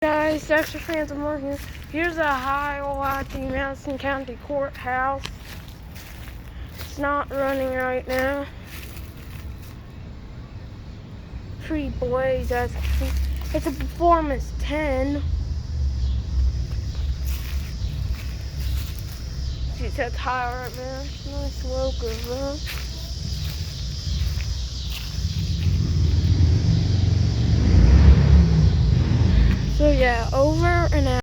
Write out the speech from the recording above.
Guys, Dexter Phantom One here. Here's a Heil at the Madison County Courthouse. It's not running right now. Pretty blaze as it's a performance 10. See, it says Heil right there. Nice logo, huh? So yeah, over and out.